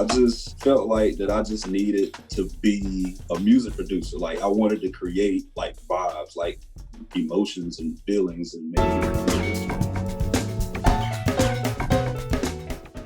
I just felt like that I just needed to be a music producer. Like I wanted to create like vibes, like emotions and feelings and maybe.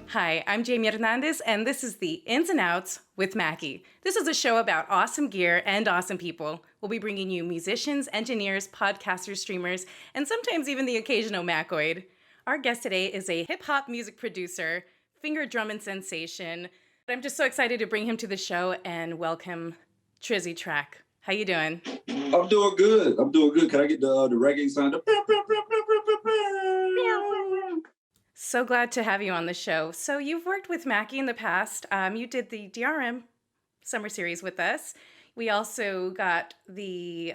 Hi, I'm Jamie Hernandez, and this is the Ins and Outs with Mackie. This is a show about awesome gear and awesome people. We'll be bringing you musicians, engineers, podcasters, streamers, and sometimes even the occasional Mackoid. Our guest today is a hip-hop music producer, finger drumming sensation. I'm just so excited to bring him to the show and welcome Trizzy Track. How you doing? I'm doing good. Can I get the reggae sound? So glad to have you on the show. So you've worked with Mackie in the past. You did the DRM summer series with us. We also got the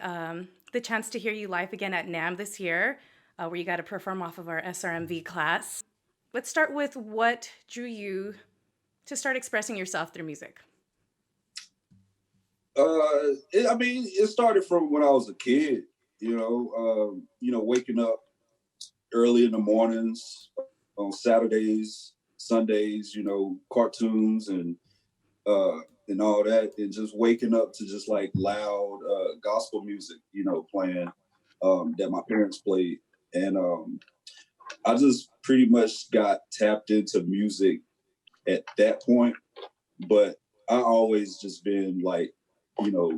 chance to hear you live again at NAMM this year, where you got to perform off of our SRMV class. Let's start with what drew you to start expressing yourself through music. It started from when I was a kid. Waking up early in the mornings on Saturdays, Sundays. Cartoons and all that, and just waking up to just like loud gospel music, playing that my parents played, and I just pretty much got tapped into music at that point. But I always just been like,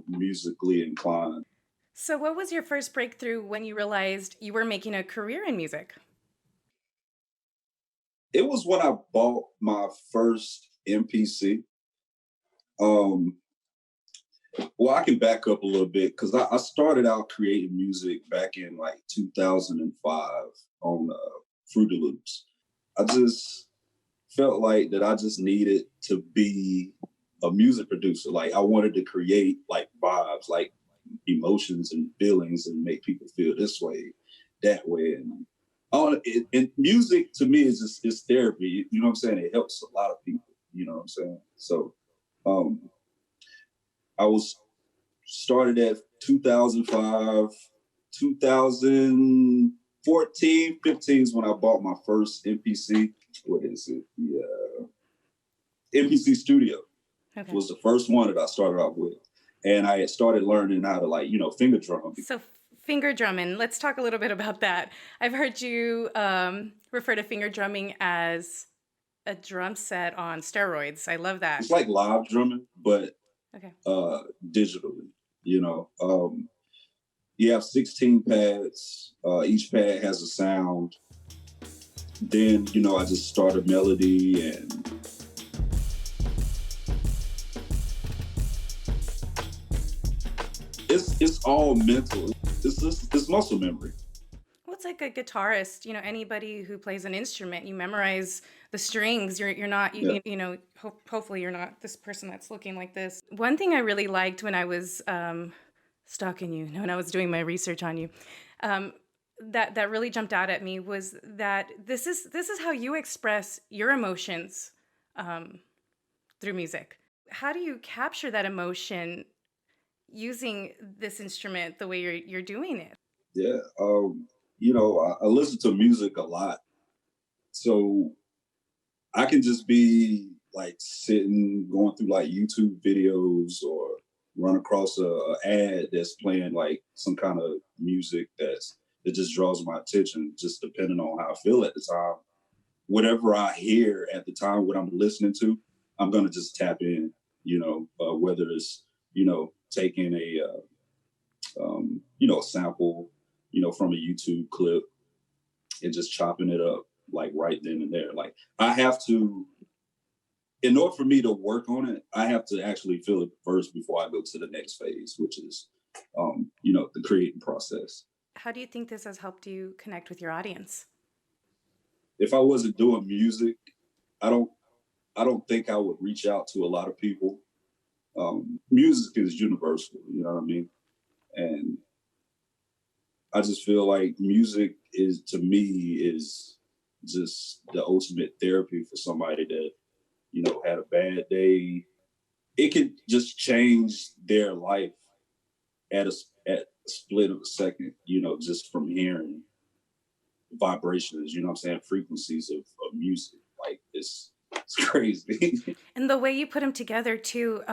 musically inclined. So what was your first breakthrough when you realized you were making a career in music? It was when I bought my first MPC. Well, I can back up a little bit because I started out creating music back in like 2005 on Fruity Loops. I just felt like that I just needed to be a music producer. Like I wanted to create like vibes, like emotions and feelings and make people feel this way, that way. And music to me is therapy. You know what I'm saying? It helps a lot of people. You know what I'm saying? So I was started at 2005, 2014, 15 is when I bought my first MPC. What is it? The MPC Studio. Okay. Was the first one that I started off with. And I had started learning how to finger drum. So finger drumming, let's talk a little bit about that. I've heard you refer to finger drumming as a drum set on steroids. I love that. It's like live drumming, but digitally, you have 16 pads. Each pad has a sound. Then, I just start a melody and it's all mental. It's muscle memory. Well, it's like a guitarist, anybody who plays an instrument, you memorize the strings. You're not, hopefully you're not this person that's looking like this. One thing I really liked when I was stalking you, when I was doing my research on you, that really jumped out at me was that this is how you express your emotions through music. How do you capture that emotion using this instrument the way you're doing it? Yeah. I listen to music a lot. So I can just be like sitting, going through like YouTube videos or run across a ad that's playing like some kind of music that just draws my attention, just depending on how I feel at the time. Whatever I hear at the time, what I'm listening to, I'm going to just tap in, whether it's, taking a sample, from a YouTube clip and just chopping it up like right then and there. Like I have to, in order for me to work on it, I have to actually feel it first before I go to the next phase, which is, the creating process. How do you think this has helped you connect with your audience? If I wasn't doing music, I don't think I would reach out to a lot of people. Music is universal, you know what I mean? And I just feel like music is just the ultimate therapy for somebody that, had a bad day. It could just change their life at a split of a second, just from hearing vibrations, frequencies of music. Like it's It's crazy. And the way you put them together too.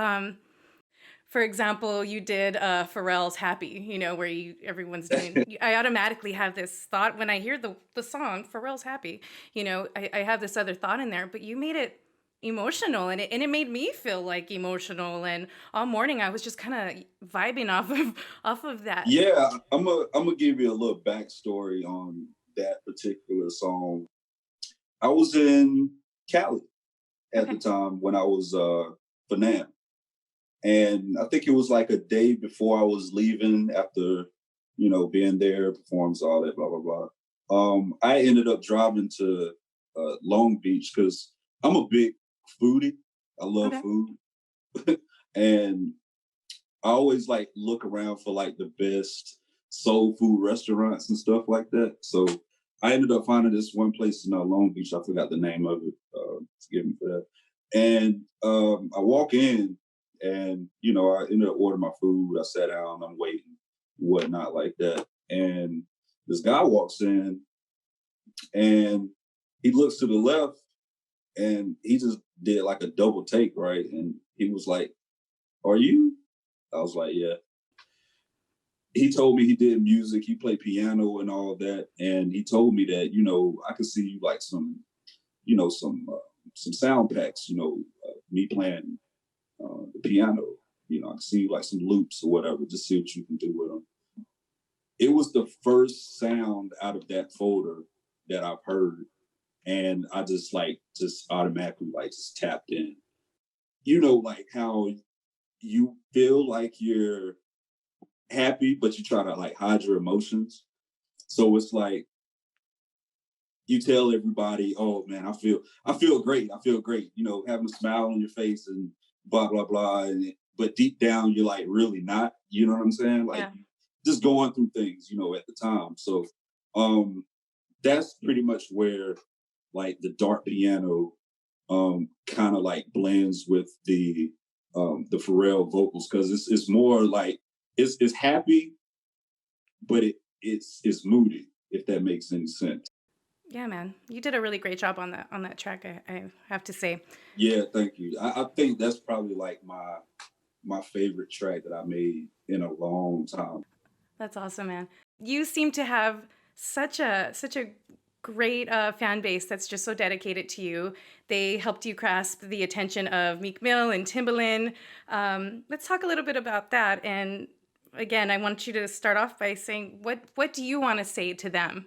For example, you did Pharrell's "Happy," where everyone's doing. I automatically have this thought when I hear the song Pharrell's "Happy." I have this other thought in there, but you made it emotional, and it made me feel like emotional. And all morning, I was just kind of vibing off of that. Yeah, I'm gonna give you a little backstory on that particular song. I was in Cali at the Okay. time when I was for NAM. And I think it was like a day before I was leaving after, being there, performance, all that, blah, blah, blah. I ended up driving to Long Beach because I'm a big foodie. I love Okay. food. And I always like look around for like the best soul food restaurants and stuff like that. So I ended up finding this one place in Long Beach. I forgot the name of it. Forgive me for that. And I walk in, and I ended up ordering my food. I sat down. I'm waiting, whatnot like that. And this guy walks in, and he looks to the left, and he just did like a double take, right? And he was like, "Are you?" I was like, "Yeah." He told me he did music, he played piano and all that, and he told me that I could see you like some sound packs, me playing the piano. I could see like some loops or whatever, just see what you can do with them. It was the first sound out of that folder that I've heard, and I just automatically like just tapped in. Like how you feel like you're happy, but you try to like hide your emotions. So it's like you tell everybody, "Oh man, I feel great. I feel great." Having a smile on your face and blah blah blah. But deep down, you're like really not. You know what I'm saying? Like Yeah. just going through things, at the time. So um, that's pretty much where like the dark piano kind of like blends with the Pharrell vocals because it's more like it's happy, but it's moody, if that makes any sense. Yeah, man. You did a really great job on that track, I have to say. Yeah, thank you. I think that's probably like my favorite track that I made in a long time. That's awesome, man. You seem to have such a great fan base that's just so dedicated to you. They helped you grasp the attention of Meek Mill and Timbaland. Let's talk a little bit about that. And again, I want you to start off by saying what do you want to say to them?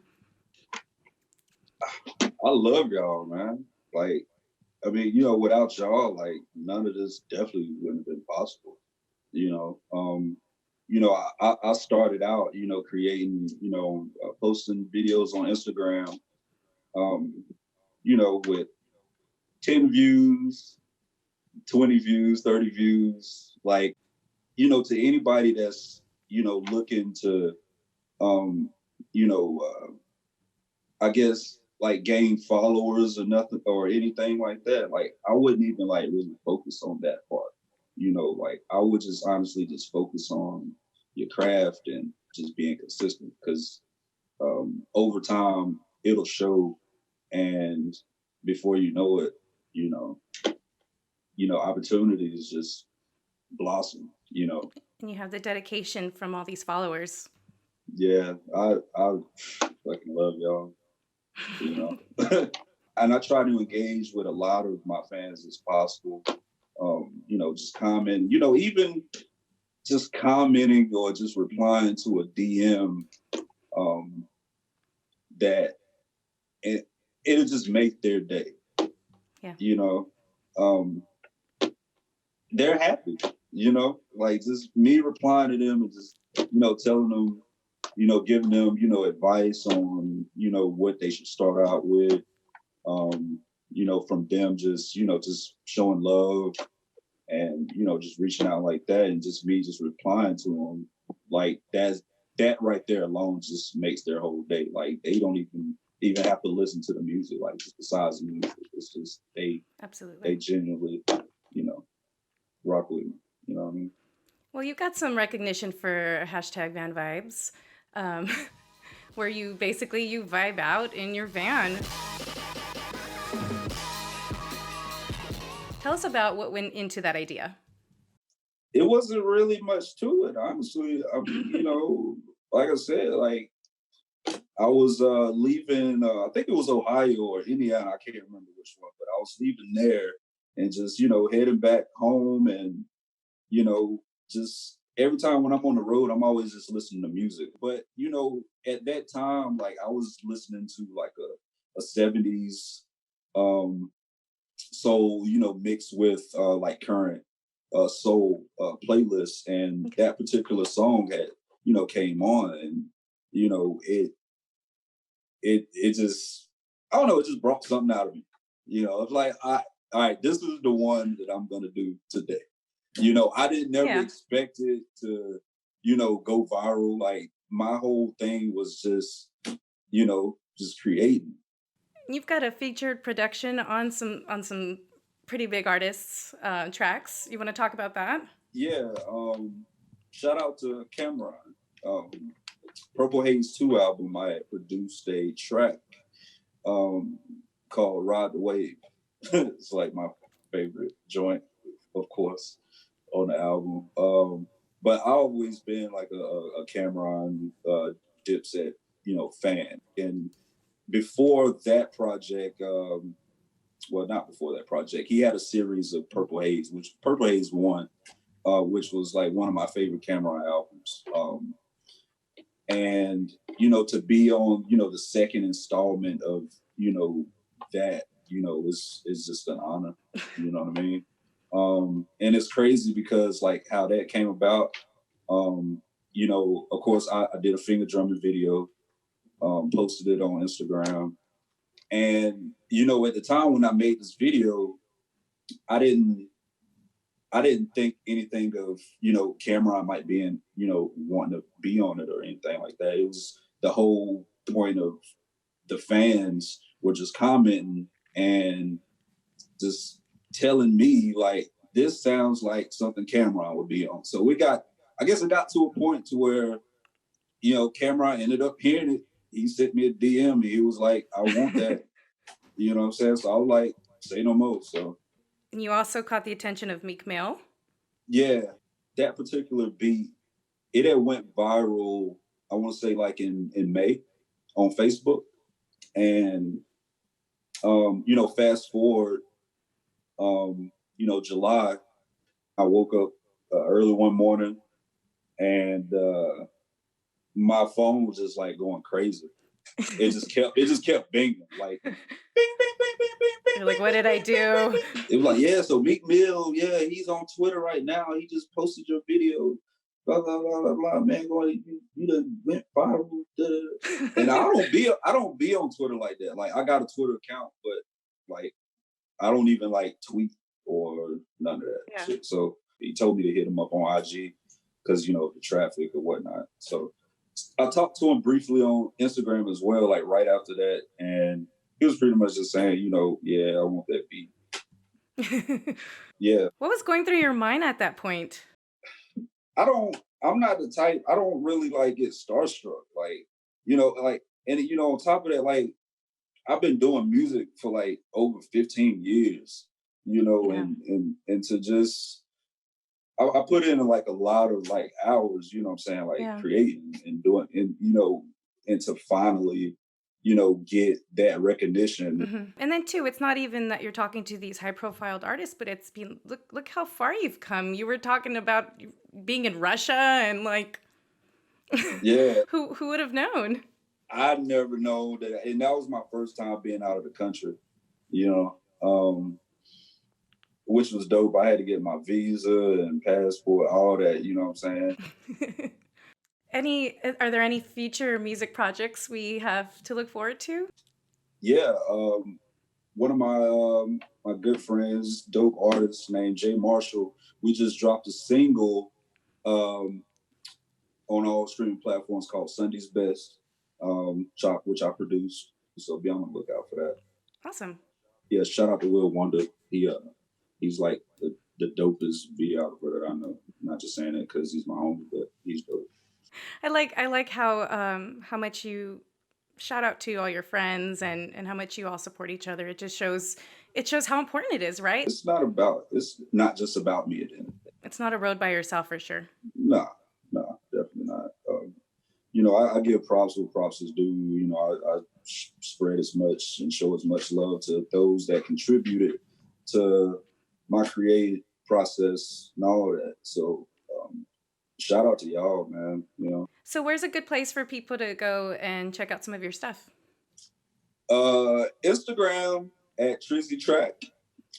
I love y'all, man. Like, I mean, without y'all, like none of this definitely wouldn't have been possible. You know, um, I started out, creating, posting videos on Instagram, um, with 10 views, 20 views, 30 views, like, to anybody that's, looking to, um, you know, I guess like gain followers or nothing or anything like that. Like I wouldn't even like really focus on that part. Like I would just honestly just focus on your craft and just being consistent because over time it'll show, and before you know it, you know, opportunities just blossom. And you have the dedication from all these followers. Yeah, I fucking love y'all. you know. And I try to engage with a lot of my fans as possible. Just comment, even just commenting or just replying to a DM, um, that it, it'll just make their day. Yeah. You know, um, they're happy. Like just me replying to them and just telling them, giving them advice on what they should start out with. From them just showing love and just reaching out like that, and just me just replying to them like that right there alone just makes their whole day. Like they don't even have to listen to the music, like just besides the music. It's just they Absolutely. genuinely rock with me. You know what I mean? Well, you got some recognition for hashtag van vibes, um, where you basically you vibe out in your van. Tell us about what went into that idea. It wasn't really much to it, honestly. Like I said, like I was leaving. I think it was Ohio or Indiana. I can't remember which one, but I was leaving there and just heading back home, and just every time when I'm on the road, I'm always just listening to music. But at that time, like I was listening to like a '70s um, soul, mixed with like current soul playlists, and Okay. that particular song had came on, and it just, I don't know, it just brought something out of me. It's like, all right, this is the one that I'm gonna do today. I didn't never Yeah. expect it to, go viral. Like my whole thing was just creating. You've got a featured production on some pretty big artists' tracks. You want to talk about that? Yeah. Shout out to Cam'ron. Um, Purple Haze 2 album, I had produced a track um, called Ride the Wave. It's like my favorite joint, of course, on the album. But I've always been like a Cameron Dipset, fan. And before that project, well, not before that project, he had a series of Purple Haze, which Purple Haze 1, which was like one of my favorite Cameron albums. And to be on the second installment of that is just an honor. You know what I mean? And it's crazy because like how that came about. Of course, I did a finger drumming video, posted it on Instagram, and at the time when I made this video, I didn't think anything of Cameron might be in wanting to be on it or anything like that. It was the whole point of the fans were just commenting and just telling me like this sounds like something Cameron would be on. So I guess it got to a point to where Cameron ended up hearing it. He sent me a DM and he was like, I want that. You know what I'm saying? So I was like, say no more. So You also caught the attention of Meek Mill. yeah, that particular beat, it had went viral, I want to say like in May on Facebook. And fast forward, July, I woke up early one morning and my phone was just like going crazy. It just kept binging, like bing, bing, bing, bing, bing, bing, You're like, bing, what bing, did I bing, bing, do? bing, bing. It was like, yeah, so Meek Mill, yeah, he's on Twitter right now. He just posted your video. Blah blah blah blah blah. Man, going, you done went viral. And I don't be on Twitter like that. Like I got a Twitter account, but like I don't even like tweet or none of that Yeah. shit. So he told me to hit him up on IG because the traffic or whatnot. So I talked to him briefly on Instagram as well, like right after that, and he was pretty much just saying, yeah, I want that beat. Yeah, What was going through your mind at that point? I'm not the type. I don't really like get starstruck, like like, and on top of that, like I've been doing music for like over 15 years, Yeah. and to just I put in like a lot of like hours, what I'm saying, like Yeah. creating and doing, and and to finally, get that recognition. And then too, it's not even that you're talking to these high profiled artists, but it's been look how far you've come. You were talking about being in Russia and like Yeah, who would have known? I never know that, and that was my first time being out of the country, you know, um, which was dope. I had to get my visa and passport, all that, you know what I'm saying? Are there any future music projects we have to look forward to? Yeah, one of my good friends, dope artist named Jay Marshall, we just dropped a single um, on all streaming platforms called Sunday's Best, which I produced. So be on the lookout for that. Awesome. Yeah, shout out to Will Wonder. He's like the dopest videographer that I know. I'm not just saying it because he's my homie, but he's dope. I like how much you shout out to all your friends and how much you all support each other. It shows how important it is, right? It's not just about me at the end of the day. It's not a road by yourself for sure. No, definitely not. I give props where props is due. I spread as much and show as much love to those that contributed to my creative process and all of that. So shout out to y'all, man. So where's a good place for people to go and check out some of your stuff? Instagram at TrizzyTrack,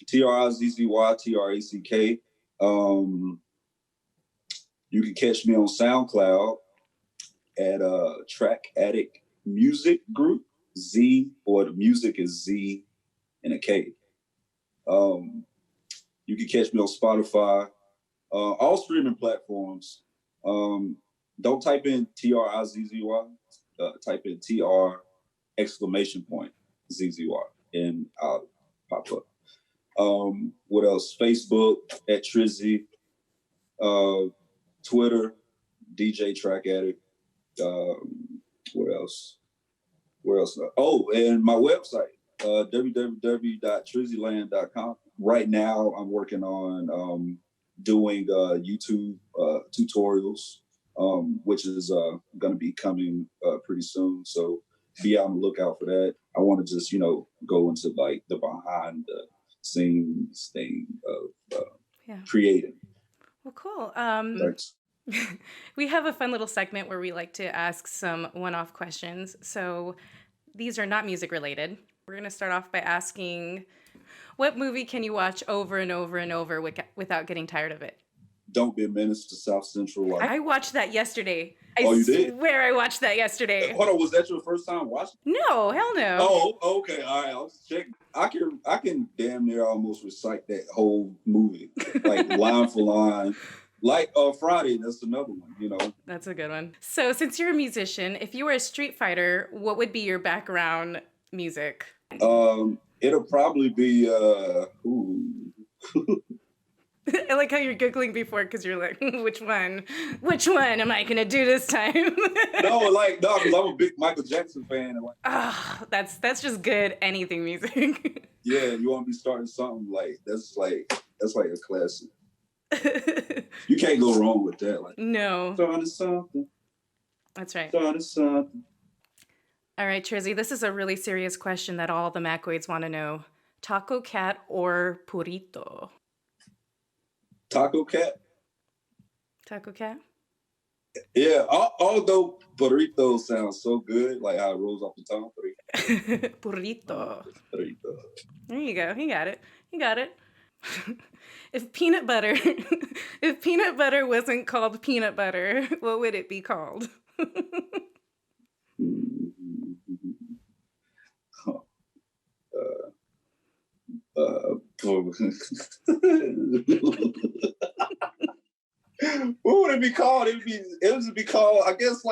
TrizzyTrack. You can catch me on SoundCloud at DaTrackAddict Music Group, Z, or the music is Z and a K. You can catch me on Spotify, all streaming platforms. Don't type in TRIZZY, type in TR exclamation point ZZY and I'll pop up. What else? Facebook at Trizzy, Twitter, DaTrackAddict. What else? Oh, and my website, www.trizzyland.com. Right now, I'm working on doing YouTube tutorials, which is going to be coming pretty soon. So be on the lookout for that. I want to just, go into like the behind the scenes thing of creating. Well, cool. Thanks. We have a fun little segment where we like to ask some one-off questions. So these are not music related. We're going to start off by asking, what movie can you watch over and over and over without getting tired of it? Don't Be a Menace to South Central. I watched that yesterday. You did? I swear I watched that yesterday. Hold on, was that your first time watching? No, hell no. Oh, okay. All right, I was checking. I can damn near almost recite that whole movie, like line for line. Like Friday, that's another one, That's a good one. So since you're a musician, if you were a street fighter, what would be your background music? It'll probably be I like how you're giggling before because you're like, which one am I gonna do this time? No, because I'm a big Michael Jackson fan. That's just good anything music. Yeah, you want to be starting something that's like a classic. You can't go wrong with that. No. Starting something. That's right. Starting something. All right, Trizzy, this is a really serious question that all the Mackoids want to know. Taco cat or burrito? Taco cat? Taco cat? Yeah, although burrito sounds so good, like how it rolls off the tongue. Burrito. Burrito. There you go. You got it. If peanut butter wasn't called peanut butter, what would it be called? What would it be called? It would be called, I guess,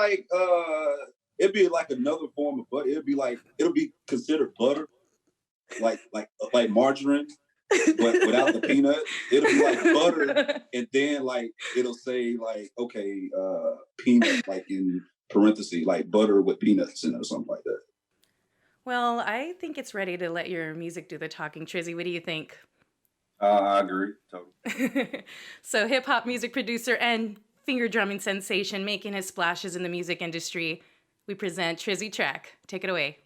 it'd be like another form of butter. It'll be considered butter, like margarine, but without the peanut. It'll be like butter, and then it'll say peanut, in parentheses, like butter with peanuts in it or something like that. Well, I think it's ready to let your music do the talking. Trizzy, what do you think? I agree. Totally. So hip-hop music producer and finger drumming sensation making his splashes in the music industry, we present Trizzy Track. Take it away.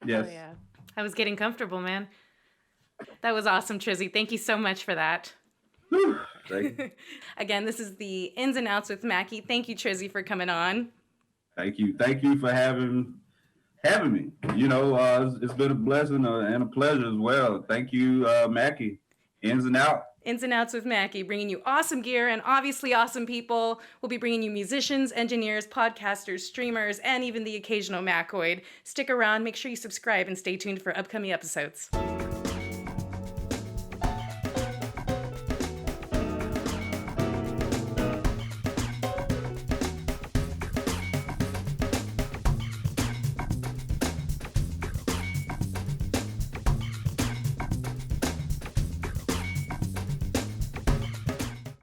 Yes. Oh, yeah. I was getting comfortable, man. That was awesome, Trizzy. Thank you so much for that. Thank you. Again, this is the Ins and Outs with Mackie. Thank you, Trizzy, for coming on. Thank you. Thank you for having me. You know, it's been a blessing and a pleasure as well. Thank you, Mackie. Ins and Out. Ins and Outs with Mackie, bringing you awesome gear and obviously awesome people. We'll be bringing you musicians, engineers, podcasters, streamers, and even the occasional Mackoid. Stick around, make sure you subscribe, and stay tuned for upcoming episodes.